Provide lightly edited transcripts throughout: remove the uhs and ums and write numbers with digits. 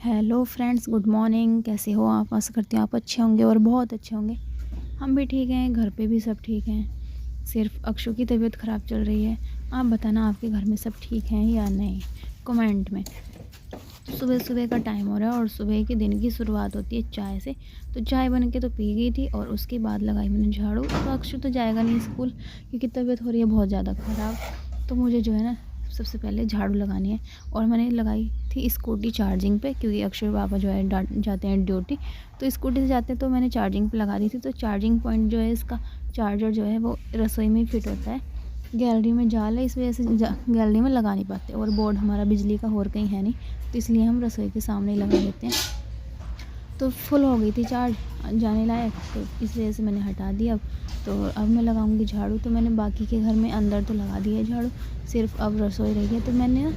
Hello friends, good morning. कैसे हो आप? आशा करती हूँ आप अच्छे होंगे और बहुत अच्छे होंगे। हम भी ठीक हैं, घर पे भी सब ठीक हैं। सिर्फ अक्षु की तबीयत ख़राब चल रही है। आप बताना आपके घर में सब ठीक हैं या नहीं, कमेंट में। सुबह सुबह का टाइम हो रहा है और सुबह के दिन की शुरुआत होती है चाय से। तो चाय बन के तो पी गई थी और उसके बाद लगाई मैंने झाड़ू। तो अक्षु तो जाएगा नहीं स्कूल क्योंकि तबीयत हो रही है बहुत ज़्यादा ख़राब। तो मुझे जो है ना सबसे पहले झाड़ू लगानी है। और मैंने लगाई थी स्कूटी चार्जिंग पे क्योंकि अक्षय पापा जो है जाते हैं ड्यूटी। तो स्कूटी से जाते हैं तो मैंने चार्जिंग पे लगा दी थी। तो चार्जिंग पॉइंट जो है इसका चार्जर जो है वो रसोई में ही फिट होता है। गैलरी में जाल है, इस वजह से गैलरी में लगा नहीं पाते और बोर्ड हमारा बिजली का और कहीं है नहीं, तो इसलिए हम रसोई के सामने ही लगा देते हैं। तो फुल हो गई थी चार्ज जाने लायक, तो इस वजह से मैंने हटा दिया। तो अब मैं लगाऊंगी झाड़ू। तो मैंने बाकी के घर में अंदर तो लगा दिया झाड़ू, सिर्फ अब रसोई रही है। तो मैंने ना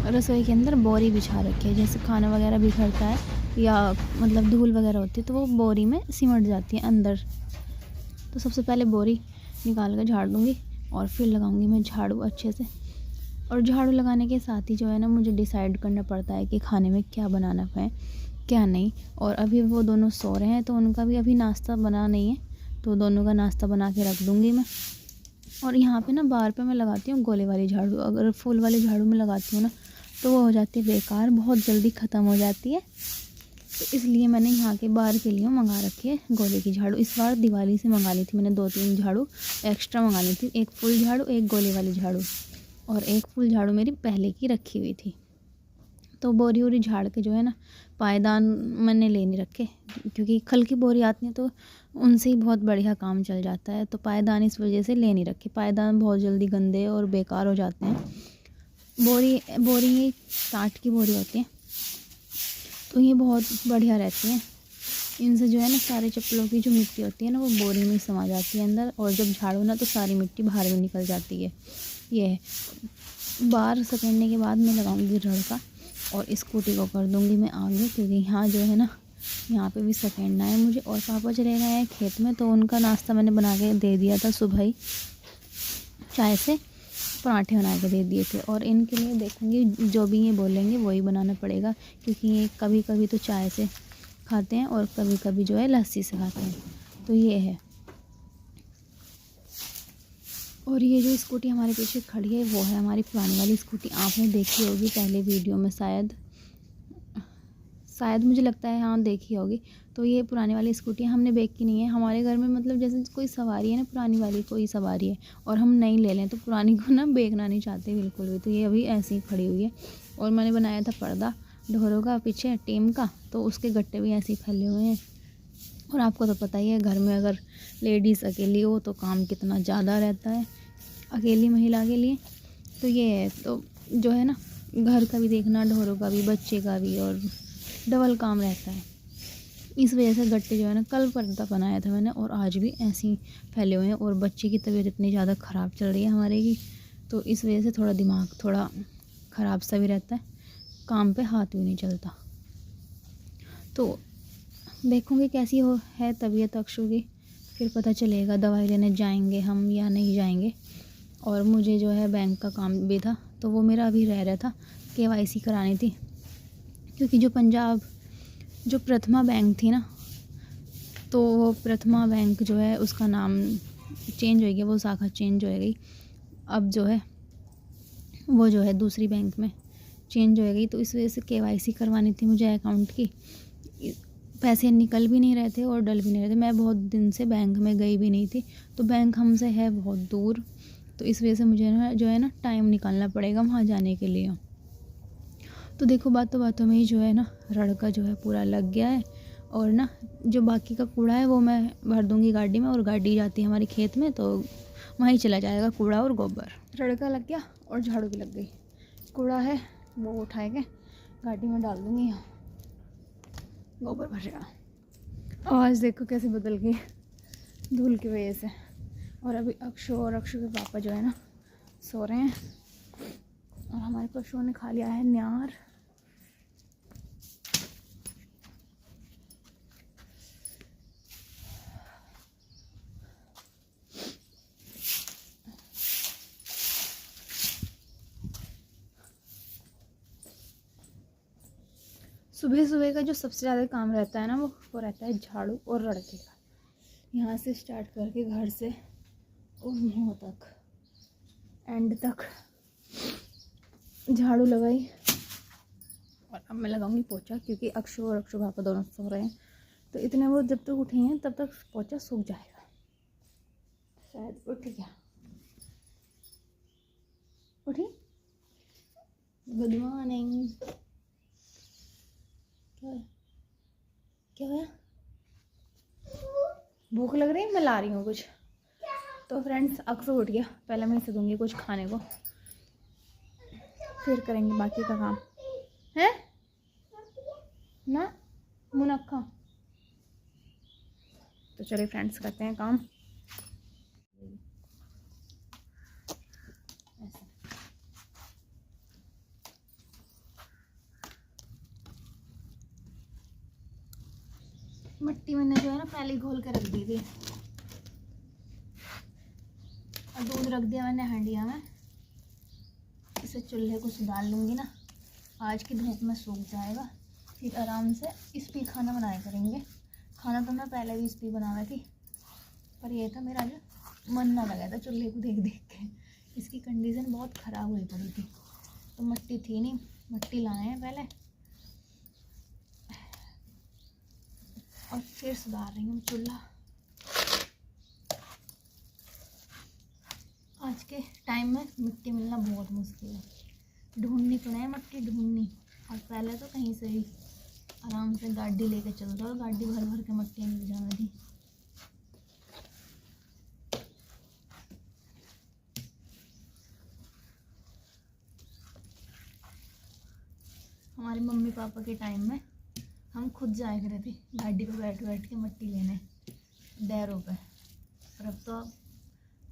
रसोई के अंदर बोरी बिछा रखी है। जैसे खाना वगैरह बिखरता है या मतलब धूल वगैरह होती है तो वो बोरी में सिमट जाती है अंदर। तो सबसे पहले बोरी निकाल कर झाड़ दूँगी और फिर लगाऊंगी मैं झाड़ू अच्छे से। और झाड़ू लगाने के साथ ही जो है ना मुझे डिसाइड करना पड़ता है कि खाने में क्या बनाना है क्या नहीं। और अभी वो दोनों सो रहे हैं तो उनका भी अभी नाश्ता बना नहीं है, तो दोनों का नाश्ता बना के रख दूँगी मैं। और यहाँ पे ना बाहर पे मैं लगाती हूँ गोले वाली झाड़ू। अगर फूल वाली झाड़ू में लगाती हूँ ना तो वो हो जाती है बेकार, बहुत जल्दी ख़त्म हो जाती है। तो इसलिए मैंने यहाँ के बाहर के लिए मंगा रखी है गोले की झाड़ू। इस बार दिवाली से मंगा ली थी मैंने 2-3 झाड़ू एक्स्ट्रा मंगा ली थी। एक फुल झाड़ू, एक गोले वाली झाड़ू और एक फुल झाड़ू मेरी पहले की रखी हुई थी। तो बोरी वोरी झाड़ के जो है ना पायदान मैंने ले नहीं रखे क्योंकि खल की बोरी आती है तो उनसे ही बहुत बढ़िया काम चल जाता है। तो पायदान इस वजह से ले नहीं रखे। पायदान बहुत जल्दी गंदे और बेकार हो जाते हैं। बोरी बोरी ही टाट की बोरी होती है तो ये बहुत बढ़िया रहती हैं। इनसे जो है ना सारे चप्पलों की जो मिट्टी होती है ना वो बोरी में समा जाती है अंदर, और जब झाड़ू ना तो सारी मिट्टी बाहर में निकल जाती है। ये है। बाहर सकेड़ने के बाद मैं लगाऊंगी रड़का और स्कूटी को कर दूंगी मैं आगे, क्योंकि यहाँ जो है ना यहाँ पे भी सकेड़ना है मुझे। और पापा चले गए हैं खेत में तो उनका नाश्ता मैंने बना के दे दिया था सुबह ही, चाय से पराठे बना के दे दिए थे। और इनके लिए देखूंगी जो भी ये बोलेंगे वही बनाना पड़ेगा, क्योंकि ये कभी कभी तो चाय से खाते हैं और कभी कभी जो है लस्सी से खाते हैं। तो ये है। और ये जो स्कूटी हमारे पीछे खड़ी है वो है हमारी पुरानी वाली स्कूटी। आपने देखी होगी पहले वीडियो में, शायद मुझे लगता है, हाँ देखी होगी। तो ये पुरानी वाली स्कूटी हमने बेची नहीं है। हमारे घर में मतलब जैसे कोई सवारी है ना, पुरानी वाली कोई सवारी है और हम नई ले लें तो पुरानी को ना बेचना नहीं चाहते बिल्कुल भी। तो ये अभी ऐसे ही खड़ी हुई है। और मैंने बनाया था पर्दा ढोरों का पीछे टीम का, तो उसके गट्टे भी ऐसे ही फैले हुए हैं। और आपको तो पता ही है घर में अगर लेडीज़ अकेली हो तो काम कितना ज़्यादा रहता है अकेली महिला के लिए। तो ये है। तो जो है ना घर का भी देखना, ढोरों का भी, बच्चे का भी, और डबल काम रहता है। इस वजह से गट्टे जो है ना, कल पर्दा बनाया था मैंने और आज भी ऐसे ही फैले हुए हैं। और बच्चे की तबीयत इतनी ज़्यादा ख़राब चल रही है हमारे की, तो इस वजह से थोड़ा दिमाग थोड़ा ख़राब सा भी रहता है, काम पे हाथ भी नहीं चलता। तो देखूँगी कैसी हो है तबीयत अक्षु की, फिर पता चलेगा दवाई लेने जाएंगे हम या नहीं जाएंगे। और मुझे जो है बैंक का काम भी था तो वो मेरा अभी रह रहा था, KYC करानी थी। क्योंकि जो प्रथमा बैंक थी ना, तो वो प्रथमा बैंक जो है उसका नाम चेंज हो गया, वो शाखा चेंज हो गई। अब जो है वो जो है दूसरी बैंक में चेंज हो गई। तो इस वजह से KYC करवानी थी मुझे अकाउंट की। पैसे निकल भी नहीं रहे थे और डल भी नहीं रहे थे। मैं बहुत दिन से बैंक में गई भी नहीं थी, तो बैंक हमसे है बहुत दूर। तो इस वजह से मुझे ना जो है ना टाइम निकालना पड़ेगा वहाँ जाने के लिए। तो देखो बातों बातों में ही जो है ना रड़का जो है पूरा लग गया है। और ना जो बाकी का कूड़ा है वो मैं भर दूंगी गाड़ी में, और गाड़ी जाती है हमारी खेत में तो वहीं चला जाएगा कूड़ा और गोबर। रड़का लग गया और झाड़ू भी लग गई। कूड़ा है वो उठाए के गाड़ी में डाल दूंगी, यहाँ गोबर भरेगा। आवाज़ देखो कैसे बदल गई धूल की वजह से। और अभी अक्षु और अक्षु के पापा जो है ना सो रहे हैं और हमारे पशुओं ने खा लिया है न्यार। सुबह सुबह का जो सबसे ज़्यादा काम रहता है ना वो रहता है झाड़ू और लड़के का। यहाँ से स्टार्ट करके घर से और मुँह तक एंड तक झाड़ू लगाई। और अब मैं लगाऊंगी पोछा, क्योंकि अक्षु और अक्षु पापा दोनों सो रहे हैं, तो इतने वो जब तक उठेंगे तब तक पोछा सूख जाएगा। शायद उठ गया। उठी? Good morning. क्या है? भूख लग रही है, मैं ला रही हूँ कुछ। तो फ्रेंड्स, अक्सर उठ गया, पहले मैं इसे दूंगी कुछ खाने को, फिर करेंगे बाकी का काम है ना मुनक्का। तो चलिए फ्रेंड्स, करते हैं काम। मिट्टी मैंने जो है ना पहले घोल के रख दी थी, और दूध रख दिया मैंने हंडिया में। इसे चूल्हे को सुधार लूँगी ना, आज की धूप में सूख जाएगा, फिर आराम से इस पे खाना बनाया करेंगे। खाना तो मैं पहले भी इस पे बना रही थी, पर ये था मेरा जो मन ना लगा था चूल्हे को देख देख के। इसकी कंडीशन बहुत ख़राब हुई पड़ी थी, तो मिट्टी थी नहीं, मिट्टी लाए हैं पहले और फिर सुधार रही हूँ चूल्हा। आज के टाइम में मिट्टी मिलना बहुत मुश्किल है, ढूंढनी तो नहीं मिट्टी ढूंढनी। और पहले तो कहीं से भी आराम से गाड़ी लेके चलता और गाड़ी भर भर के मिट्टी मिल जाती थी। हमारे मम्मी पापा के टाइम में हम खुद जाया करते थे गाड़ी पे बैठ बैठ के मिट्टी लेने डैरों पे। और अब तो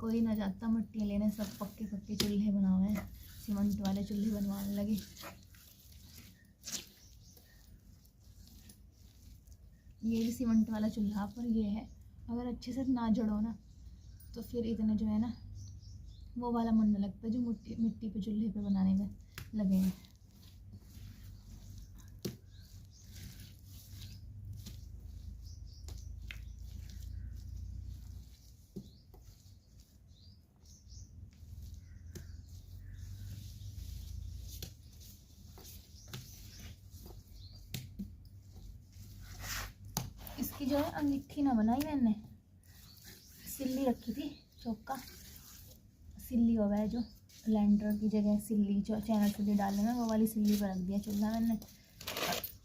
कोई ना जाता मिट्टी लेने, सब पक्के पक्के चूल्हे बना हुए हैं, सीमेंट वाले चूल्हे बनवाने लगे। ये भी सीमेंट वाला चूल्हा, पर ये है अगर अच्छे से ना जड़ो ना तो फिर इतने जो है ना वो वाला मन न लगता जो मिट्टी पे चूल्हे पे बनाने में लगे हैं। इसकी जो है अंगीठी ना बनाई मैंने, सिल्ली रखी थी चौका, सिल्ली हो गया जो लैंडर की जगह सिल्ली जो चैनल सिल्ली डालने में वो वाली सिल्ली पर रख दिया चूल्हा मैंने,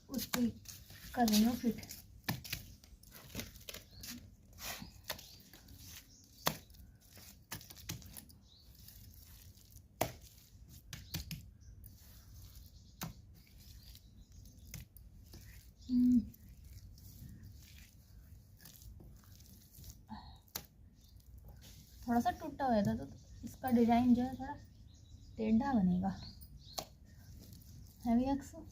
उस पर कर रही हूँ फिट। थोड़ा सा टूटा हुआ था तो इसका डिजाइन जो है थोड़ा टेढ़ा बनेगा, है भी अक्सर।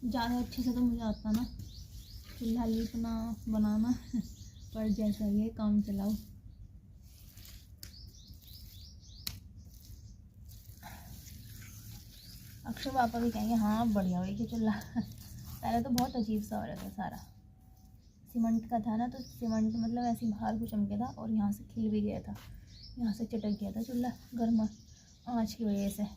ज़्यादा अच्छे से तो मुझे आता ना चूल्हा लीपना बनाना, पर जैसा ये काम चलाओ। अक्षय पापा भी कहेंगे हाँ बढ़िया हुई कि चूल्हा। पहले तो बहुत अजीब सा हो रहा था सारा, सीमेंट का था ना, तो सीमेंट मतलब ऐसे बाहर को चमके था और यहाँ से खिल भी गया था, यहाँ से चटक गया था चूल्हा गर्मा आँच की वजह से।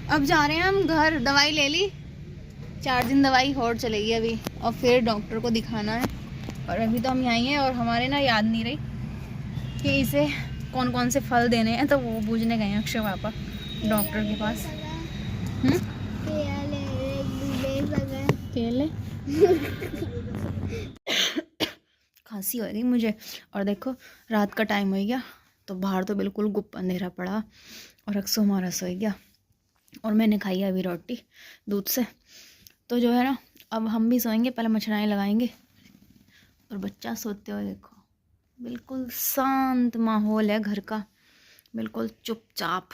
अब जा रहे हैं हम घर, दवाई ले ली, 4 दिन दवाई और चलेगी अभी, और फिर डॉक्टर को दिखाना है। और अभी तो हम यहाँ हैं और हमारे ना याद नहीं रही कि इसे कौन कौन से फल देने हैं, तो वो पूछने गए हैं अक्षय पापा डॉक्टर के पास। केले खांसी हो गई मुझे। और देखो रात का टाइम हो गया, तो बाहर तो बिल्कुल गुप अंधेरा पड़ा और अक्सर हमारा सो गया, और मैंने खाई है अभी रोटी दूध से। तो जो है ना, अब हम भी सोएंगे, पहले मच्छरदानी लगाएंगे। और बच्चा सोते हुए देखो, बिल्कुल शांत माहौल है घर का, बिल्कुल चुपचाप।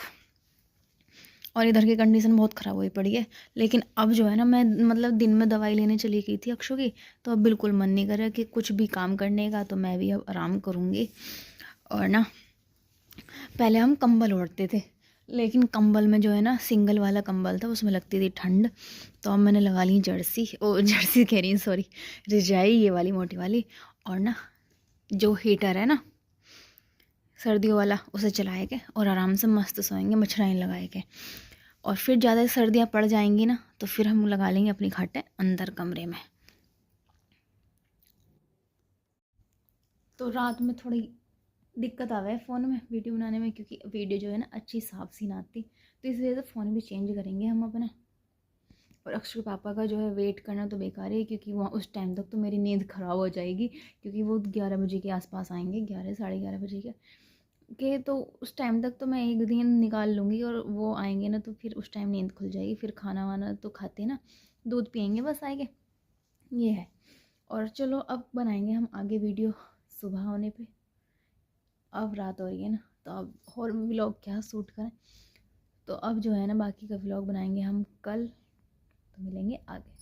और इधर की कंडीशन बहुत ख़राब हुई पड़ी है। लेकिन अब जो है ना, मैं मतलब दिन में दवाई लेने चली गई थी अक्षु की, तो अब बिल्कुल मन नहीं कर रहा कि कुछ भी काम करने का। तो मैं भी अब आराम करूँगी। और ना पहले हम कंबल ओढ़ते थे, लेकिन कंबल में जो है ना, सिंगल वाला कंबल था, उसमें लगती थी ठंड। तो अब मैंने लगा ली जर्सी, जर्सी कह रही हूँ, सॉरी, रजाई, ये वाली मोटी वाली। और ना जो हीटर है ना सर्दियों वाला, उसे चलाए के और आराम से मस्त सोएंगे मच्छरदानी लगाए के। और फिर ज़्यादा सर्दियाँ पड़ जाएंगी ना, तो फिर हम लगा लेंगे अपनी खाटें अंदर कमरे में। तो रात में थोड़ी दिक्कत आ है फ़ोन में वीडियो बनाने में, क्योंकि वीडियो जो है ना अच्छी साफ सी ना आती, तो इस वजह से फ़ोन भी चेंज करेंगे हम अपना। और अक्षय पापा का जो है वेट करना तो बेकार है, क्योंकि वहाँ उस टाइम तक तो मेरी नींद ख़राब हो जाएगी, क्योंकि वो 11 बजे के आसपास आएंगे, 11 साढ़े 11 बजे के। तो उस टाइम तक तो मैं एक दिन निकाल लूँगी, और वो आएंगे ना तो फिर उस टाइम नींद खुल जाएगी। फिर खाना वाना तो खाते ना, दूध पियेंगे बस आएंगे, ये है। और चलो अब बनाएंगे हम आगे वीडियो सुबह होने पे। अब रात हो रही है ना, तो अब और व्लॉग क्या शूट करें। तो अब जो है ना, बाकी का व्लॉग बनाएंगे हम कल। तो मिलेंगे आगे।